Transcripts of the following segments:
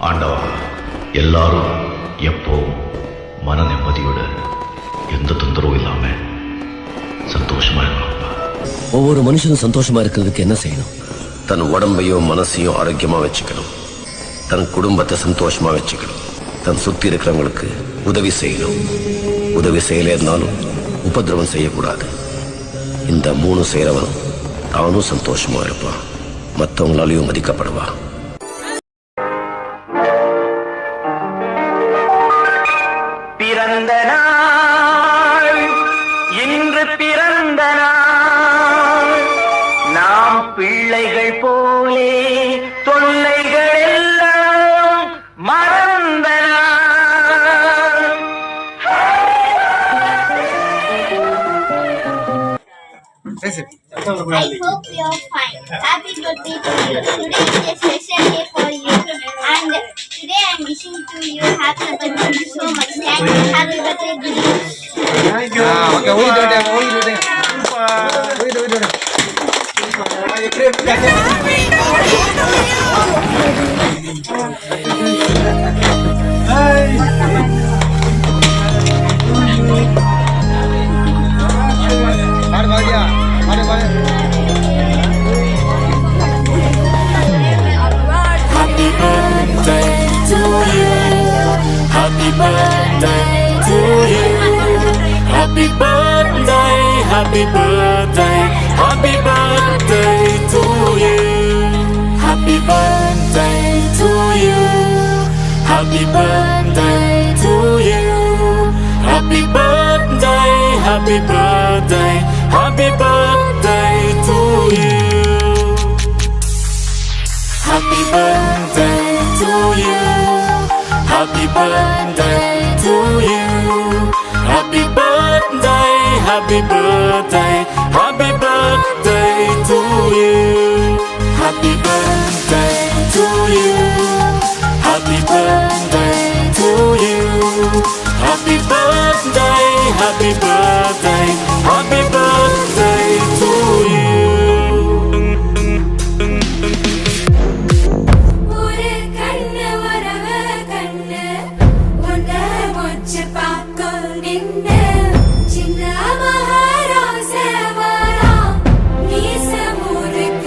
ஆண்டவா, எல்லாரும் எப்பவும் மன நிம்மதியோட எந்த தொந்தரவும் இல்லாம சந்தோஷமா இருக்கணும்ப்பா. ஒவ்வொரு மனுஷனும் சந்தோஷமா இருக்கிறதுக்கு என்ன செய்யணும்? தன் உடம்பையும் மனசையும் ஆரோக்கியமா வச்சுக்கணும், தன் குடும்பத்தை சந்தோஷமா வச்சுக்கணும், தன் சுத்தி இருக்கிறவங்களுக்கு உதவி செய்யணும். உதவி செய்யலே இருந்தாலும் உபதிரவம் செய்யக்கூடாது. இந்த 3 செய்யறவன் தானும் சந்தோஷமா இருப்பான், மற்றவங்களாலையும் மதிக்கப்படுவான். பிறந்த நாள் இன்று பிறந்த நாள், நாம் பிள்ளைகள் போலே தொல்லைகள் எல்லாம் மறந்த நாள். I hope you're fine. Happy birthday to you. Today is a special day for you. And today I'm wishing to you happy birthday so much. Thank you. Happy birthday to you. Thank you. Okay, we do that. Happy birthday to you. Happy birthday to you. Happy birthday, happy birthday, happy birthday to you. Happy birthday to you. Happy birthday to you. Happy birthday, happy birthday, happy birthday to you. Happy birthday to you. Happy birthday to you. Happy birthday, happy birthday, happy birthday to you. Happy birthday to you. Happy birthday to you. Happy birthday, happy birthday, happy birthday to you. ஒரு கண்ணு வரவ கண்ணு உன்ன முச்சு பார்க்கும் நின்னு சின்ன மகாராச வரா மீச முறுக்க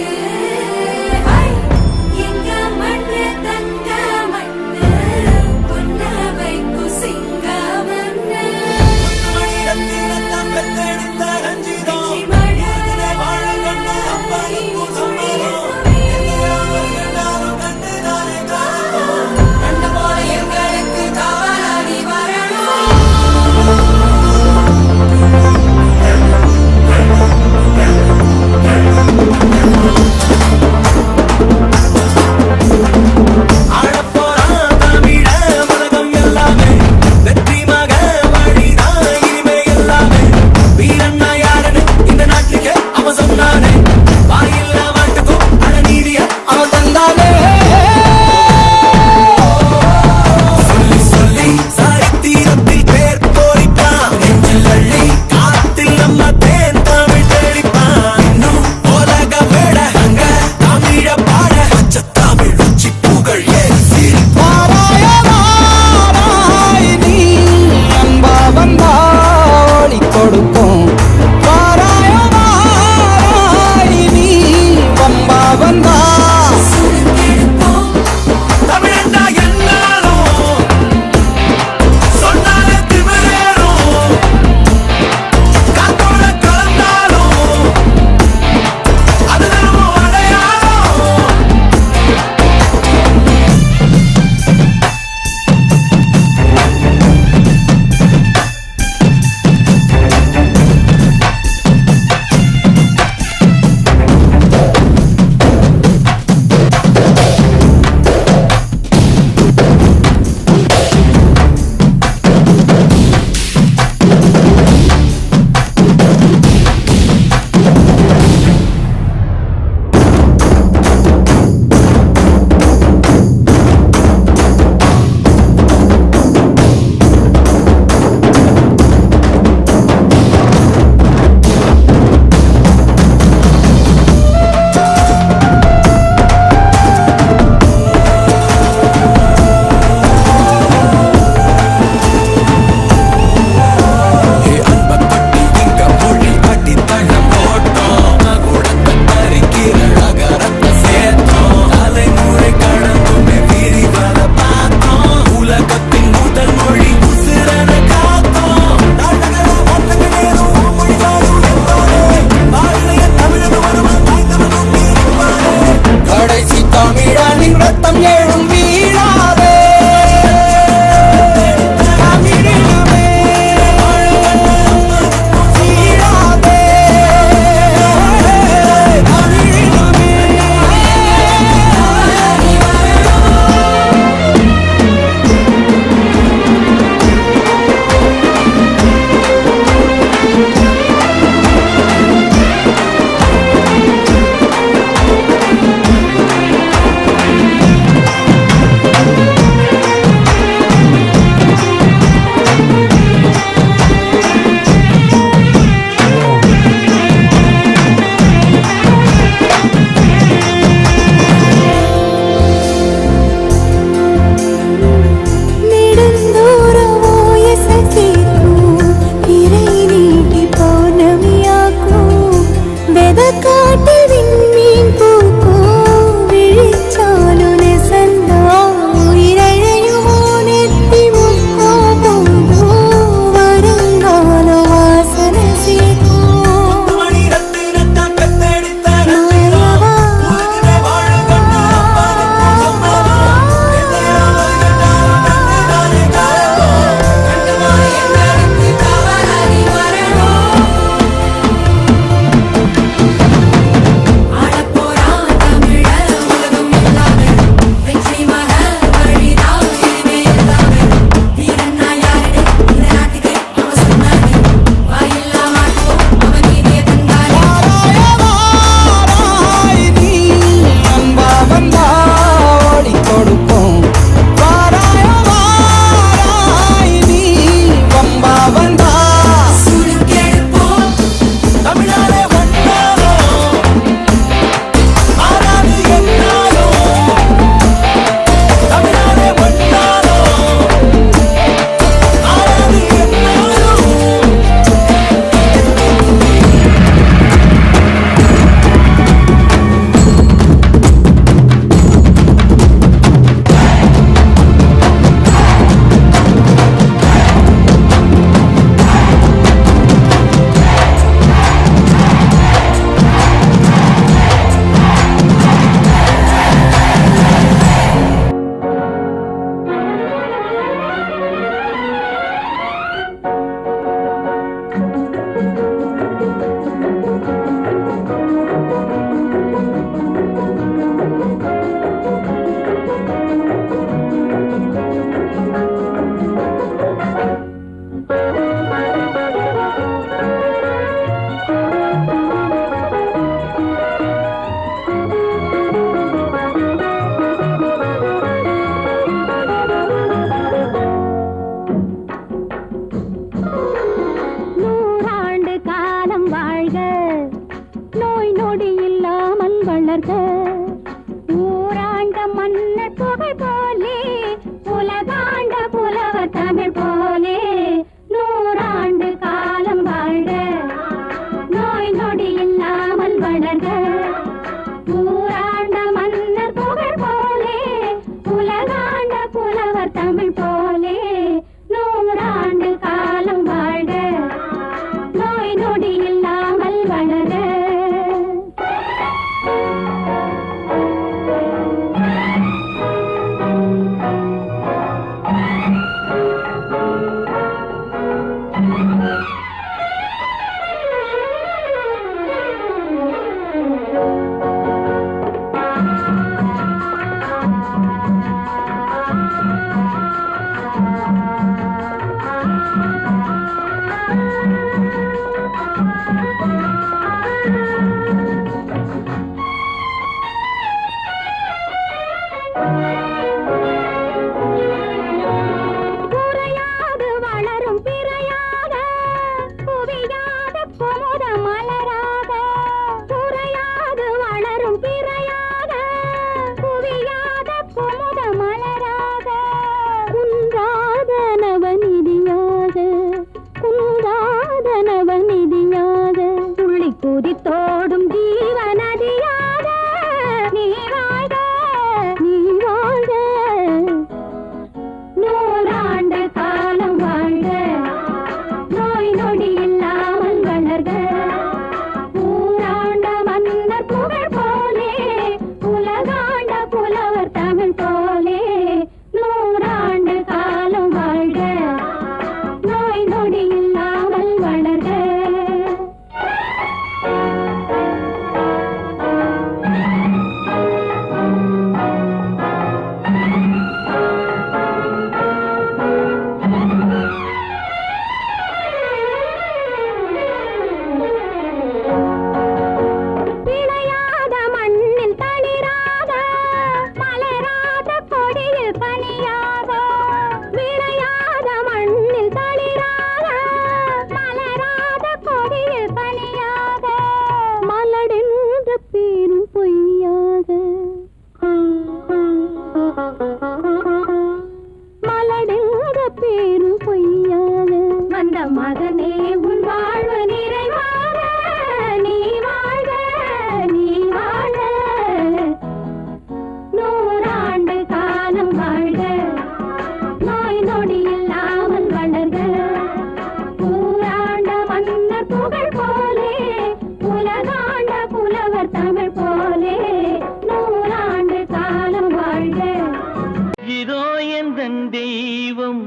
எந்தன் தெய்வம்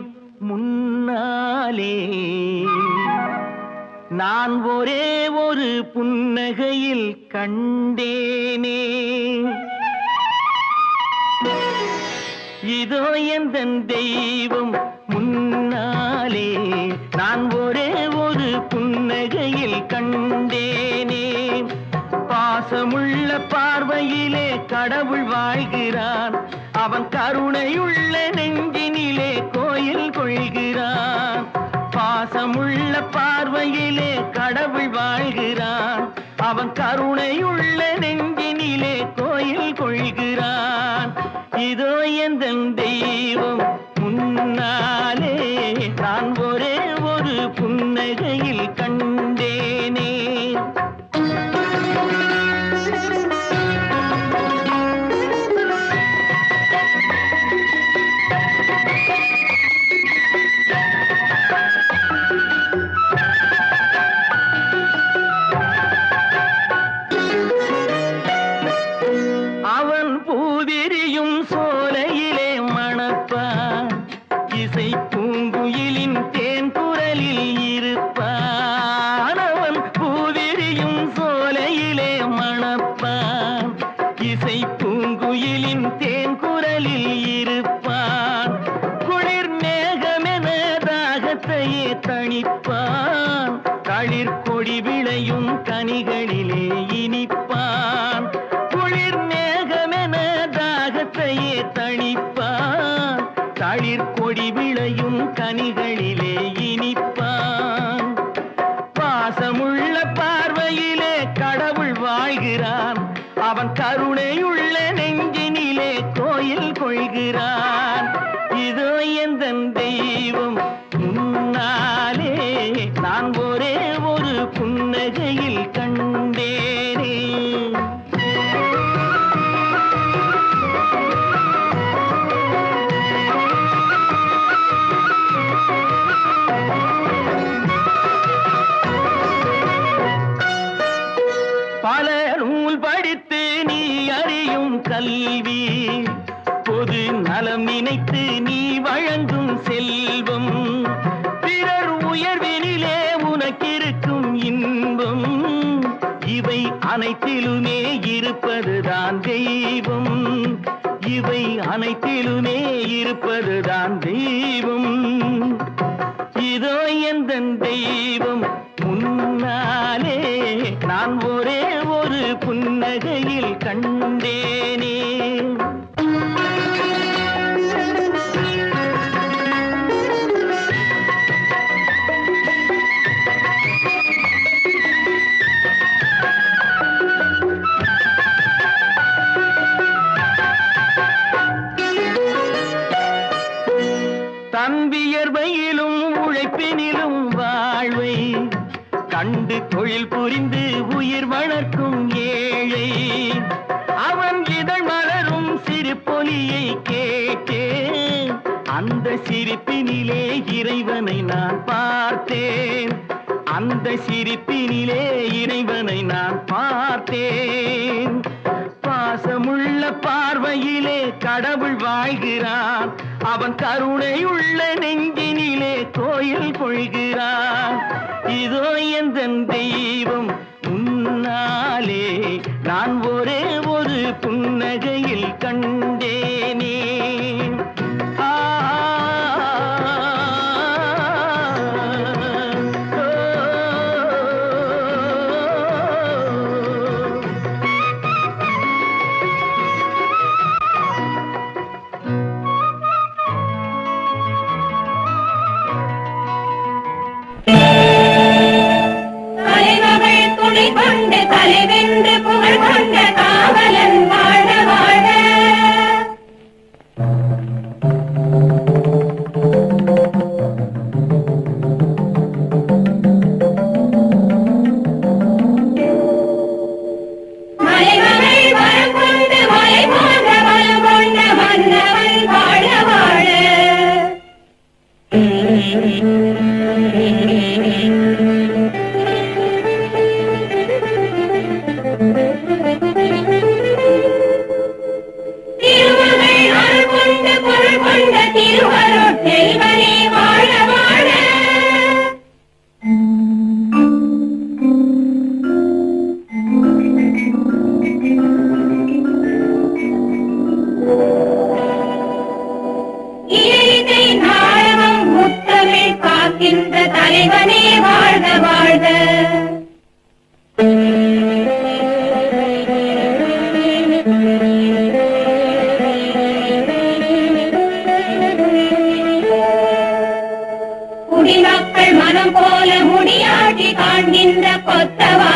முன்னாலே நான் ஒரே ஒரு புன்னகையில் கண்டேனே. இதோ எந்தன் தெய்வம் முன்னாலே நான் ஒரே ஒரு புன்னகையில் கண்டேனே. பாசமுள்ள பார்வையிலே கடவுள் வாழ்கிறான், அவன் கருணையுள்ள நெஞ்சினிலே கோயில் கொள்கிறான். பாசமுள்ள பார்வையிலே கடவுள் வாழ்கிறான், அவன் கருணையுள்ள நெஞ்சினிலே கோயில் கொள்கிறான். இதோ எந்தன் தெய்வம் முன்னாலே நான் ஒரே ஒரு புன்னகையில் கண்டேனே. அவன் பூவிரியும் சோலையிலே மணப்பான், இசை பூங்குயிலின் தேன் குரலில் இருப்பான். அவன் பூவிரியும் சோலையிலே மணப்பான், இசை பூங்குயிலின் தேன் குரலில் இருப்பான். குளிர் மேகமென தாகத்தையே தணிப்பான், களிர் கொடி விளையும் கனிகளிலே இனிப்பான். குளிர் மேகமென தாகத்தையே தணிப்பான், களிர் கொடி விளையும் கனிகளிலே இனிப்பான். பாசமுள்ள பார்வையிலே கடவுள் வாழ்கிறான், அவன் கருணையுள்ள நெஞ்சினிலே கோயில் கொள்கிறான். இதோ எந்தன் தெய்வம் முன்னாலே நான் ஒரே ஒரு புன்னகையில் கண்டேனே. பல நூல் படித்து நீ அறியும் கல்வி, பொது நலம் நினைத்து நீ வழங்கும் செல்வம், பிறர் உயர்வினிலே உனக்கிருக்கும் இன்பம், இவை அனைத்திலுமே இருப்பதுதான் தெய்வம், இவை அனைத்திலுமே இருப்பதுதான் தெய்வம். இதோ எந்தன் தெய்வம் முன்னாலே நான் ஒரே ஒரு புன்னகையில் கண்டேனே. தன்வியர்வையிலும் உழைப்பினிலும் வாழ்வை கண்டு தொழில் புரிந்து உயிர் வளர்க்கும் ஏழை, அவன் இதழ் மலரும் சிரிப்பொலியை கேட்டேன், அந்த சிரிப்பினிலே இறைவனை நான் பார்த்தேன், அந்த சிரிப்பினிலே இறைவனை நான் பார்த்தேன். பாசமுள்ள பார்வையிலே கடவுள் வாழ்கிறான், அவன் கருணையுள்ள நெஞ்சினிலே கோயில் கொள்கிறான். இதோ எந்தன் தெய்வம் முன்னாலே நான் ஒரே ஒரு புன்னகையில் கண்டேனே. தலைவென்று புகழ் கொண்ட காவலன் வாழ வாழ. மலைமகள் வரம் கொண்டு மலை போன்ற பலம் கொண்ட மன்னவன் வாழ வாழ. திருமகள் அருள் கொண்டு பொருள் கொண்ட திருவ இயற்கை நாடகம் முத்தமிழ் காக்கின்ற தலைவனே வாழ்க வாழ்க. குடிமக்கள் மனம் போல முடியாட்சி காண்கின்ற கொத்தவா